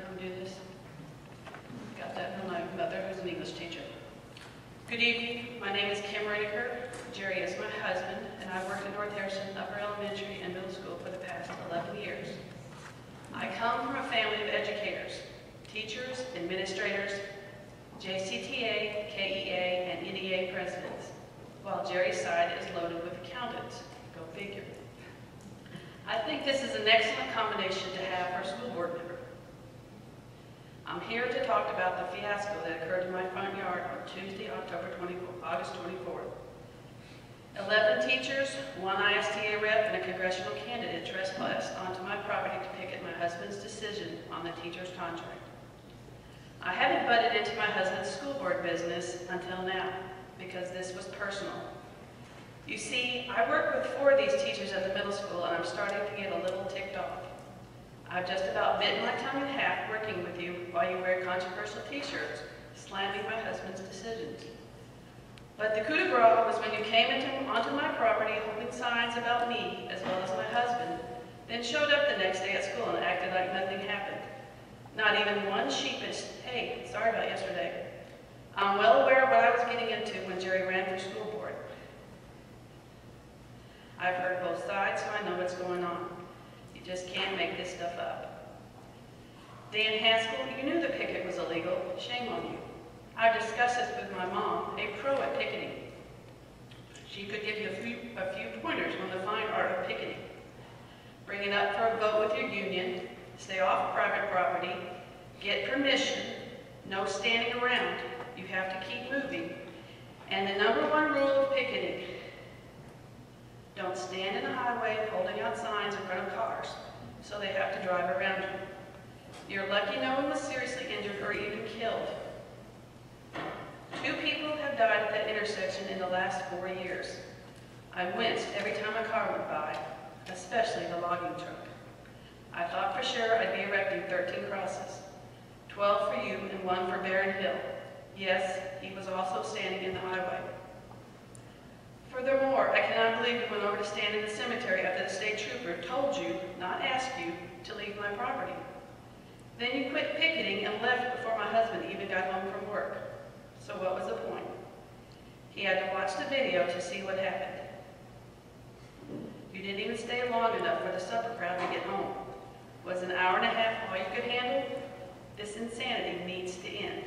come do this? Got that from my mother, who's an English teacher. Good evening. My name is Kim Renneker. Jerry is my husband, and I've worked at North Harrison Upper Elementary and Middle School for the past 11 years. I come from a family of educators, teachers, administrators, JCTA, KEA, and NEA presidents, while Jerry's side is loaded with accountants. Go figure. I think this is an excellent combination to have for a school board member. I'm here to talk about the fiasco that occurred in my front yard on Tuesday, August 24th. 11 teachers, 1 ISTA rep, and a congressional candidate trespassed onto my property to picket my husband's decision on the teacher's contract. I haven't butted into my husband's school board business until now, because this was personal. You see, I work with 4 of these teachers at the middle school, and I'm starting to get a little ticked off. I've just about bitten my tongue in half working with you while you wear controversial t-shirts, slamming my husband's decisions. But the coup de grace was when you came onto my property holding signs about me, as well as my husband, then showed up the next day at school and acted like nothing happened. Not even one sheepish, "Hey, sorry about yesterday." I'm well aware of what I was getting into when Jerry ran for school board. I've heard both sides, so I know what's going on. You just can't make this stuff up. Dan Haskell, you knew the picket was illegal. Shame on you. I've discussed this with my mom, a pro at picketing. She could give you a few pointers on the fine art of picketing. Bring it up for a vote with your union, stay off private property, get permission, no standing around. You have to keep moving. And the #1 rule of picketing: don't stand in the highway holding out signs in front of cars, so they have to drive around you. You're lucky no one was seriously injured or even killed. 2 people have died at that intersection in the last 4 years. I winced every time a car went by, especially the logging truck. I thought for sure I'd be erecting 13 crosses, 12 for you and 1 for Barron Hill. Yes, he was also standing in the highway. Furthermore, I cannot believe you went over to stand in the cemetery after the state trooper told you, not asked you, to leave my property. Then you quit picketing and left before my husband even got home from work. So what was the point? He had to watch the video to see what happened. You didn't even stay long enough for the supper crowd to get home. Was an hour and a half all you could handle? This insanity needs to end.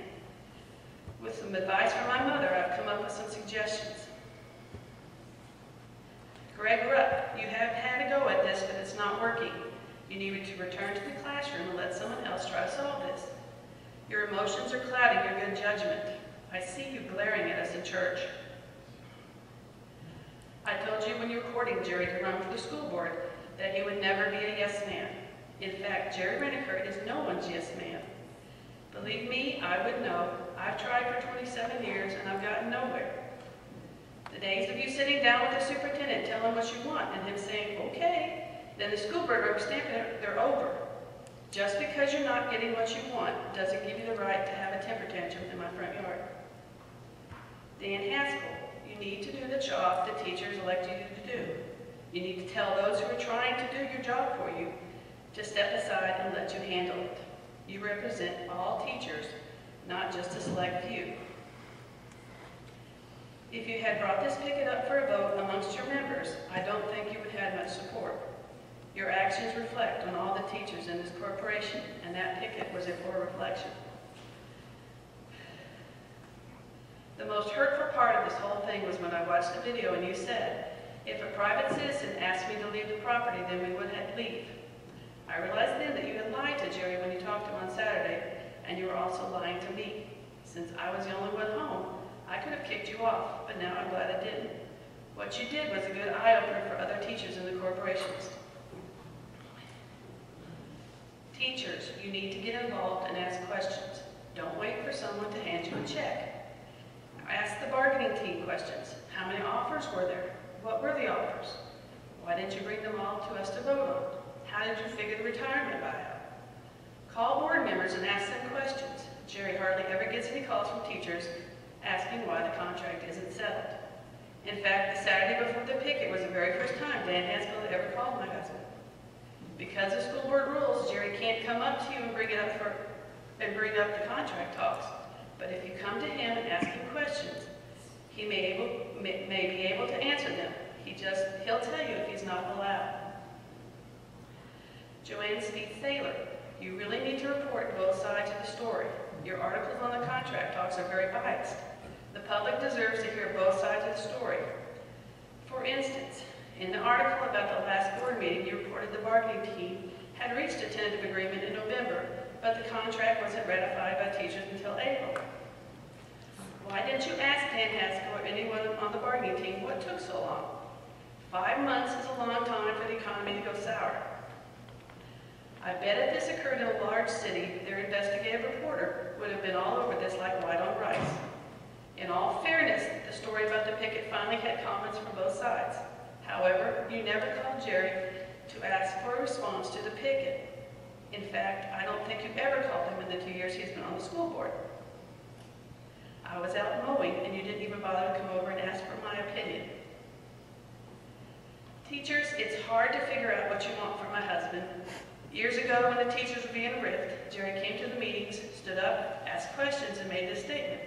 With some advice from my mother, I've come up with some suggestions. Greg Rupp, you have had a go at this, but it's not working. You need to return to the classroom and let someone else try to solve this. Your emotions are clouding your good judgment. I see you glaring at us in church. I told you when you were courting Jerry to run for the school board that he would never be a yes man. In fact, Jerry Renneker is no one's yes man. Believe me, I would know. I've tried for 27 years and I've gotten nowhere. The days of you sitting down with the superintendent telling what you want and him saying, okay, then the school board rubber stamping it, they're over. Just because you're not getting what you want doesn't give you the right to have a temper tantrum in my front yard. Dan Haskell, you need to do the job the teachers elected you to do. You need to tell those who are trying to do your job for you to step aside and let you handle it. You represent all teachers, not just a select few. If you had brought this picket up for a vote amongst your members, I don't think you would have much support. Your actions reflect on all the teachers in this corporation, and that picket was a poor reflection. The most hurtful part of this whole thing was when I watched the video and you said, if a private citizen asked me to leave the property, then we would leave. I realized then that you had lied to Jerry when you talked to him on Saturday, and you were also lying to me. Since I was the only one home, I could have kicked you off, but now I'm glad I didn't. What you did was a good eye-opener for other teachers in the corporations. Teachers, you need to get involved and ask questions. Don't wait for someone to hand you a check. Ask the bargaining team questions. How many offers were there? What were the offers? Why didn't you bring them all to us to vote on? How did you figure the retirement buyout? Call board members and ask them questions. Jerry hardly ever gets any calls from teachers asking why the contract isn't settled. In fact, the Saturday before the picket was the very first time Dan Haskell ever called my husband. Because of school board rules, Jerry can't come up to you and bring up the contract talks. But if you come to him and ask him questions, he may be able to answer them. He'll tell you if he's not allowed. Joanne Speed-Thaler, you really need to report both sides of the story. Your articles on the contract talks are very biased. The public deserves to hear both sides of the story. For instance, in the article about the last board meeting, you reported the bargaining team had reached a tentative agreement in November, but the contract wasn't ratified by teachers until April. Why didn't you ask Dan Haskell or anyone on the bargaining team what took so long? 5 months is a long time for the economy to go sour. I bet if this occurred in a large city, their investigative reporter would have been all over this like white on rice. In all fairness, the story about the picket finally had comments from both sides. However, you never called Jerry to ask for a response to the picket. In fact, I don't think you ever called him in the 2 years he's been on the school board. I was out mowing and you didn't even bother to come over and ask for my opinion. Teachers, it's hard to figure out what you want from my husband. Years ago, when the teachers were being ripped, Jerry came to the meetings, stood up, asked questions, and made this statement.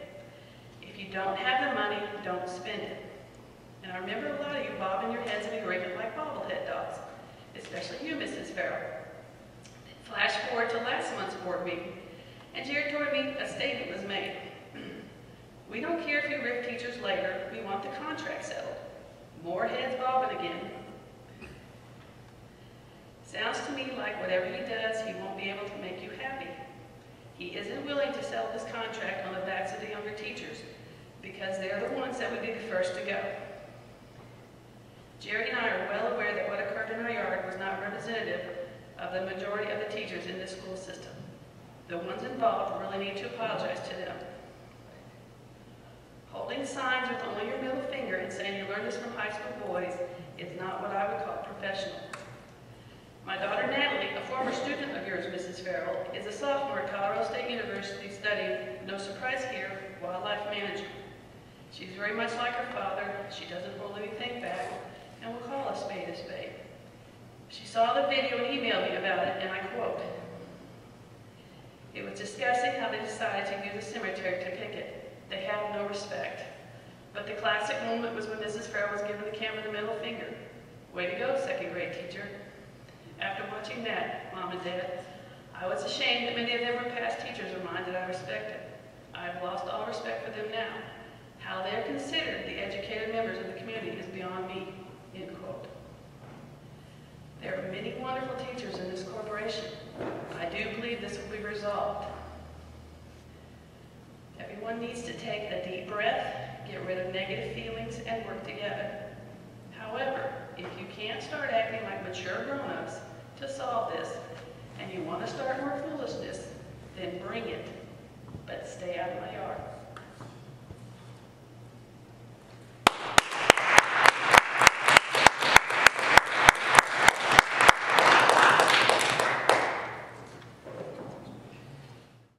If you don't have the money, don't spend it. And I remember a lot of you bobbing your heads and agreement like bobblehead dogs, especially you, Mrs. Farrell. Flash forward to last month's board meeting, and Jerry told me a statement was made. We don't care if you rip teachers later, we want the contract settled. More heads bobbing again. Sounds to me like whatever he does, he won't be able to make you happy. He isn't willing to sell this contract on the backs of the younger teachers because they're the ones that would be the first to go. Jerry and I are well aware that what occurred in our yard was not representative of the majority of the teachers in this school system. The ones involved really need to apologize to them. Holding signs with only your middle finger and saying you learned this from high school boys is not what I would call professional. My daughter Natalie, a former student of yours, Mrs. Farrell, is a sophomore at Colorado State University studying, no surprise here, wildlife management. She's very much like her father. She doesn't hold anything back and will call a spade a spade. She saw the video and emailed me about it, and I quote, "It was discussing how they decided to use a cemetery to picket. They have no respect. But the classic moment was when Mrs. Farrell was giving the camera the middle finger. Way to go, second grade teacher." After watching that, Mom and Dad, I was ashamed that many of them were past teachers of mine that I respected. I have lost all respect for them now. How they are considered the educated members of the community is beyond me, end quote. There are many wonderful teachers in this corporation. I do believe this will be resolved. Everyone needs to take a deep breath, get rid of negative feelings, and work together. However, if you can't start acting like mature grown-ups to solve this, and you want to start more foolishness, then bring it, but stay out of my yard.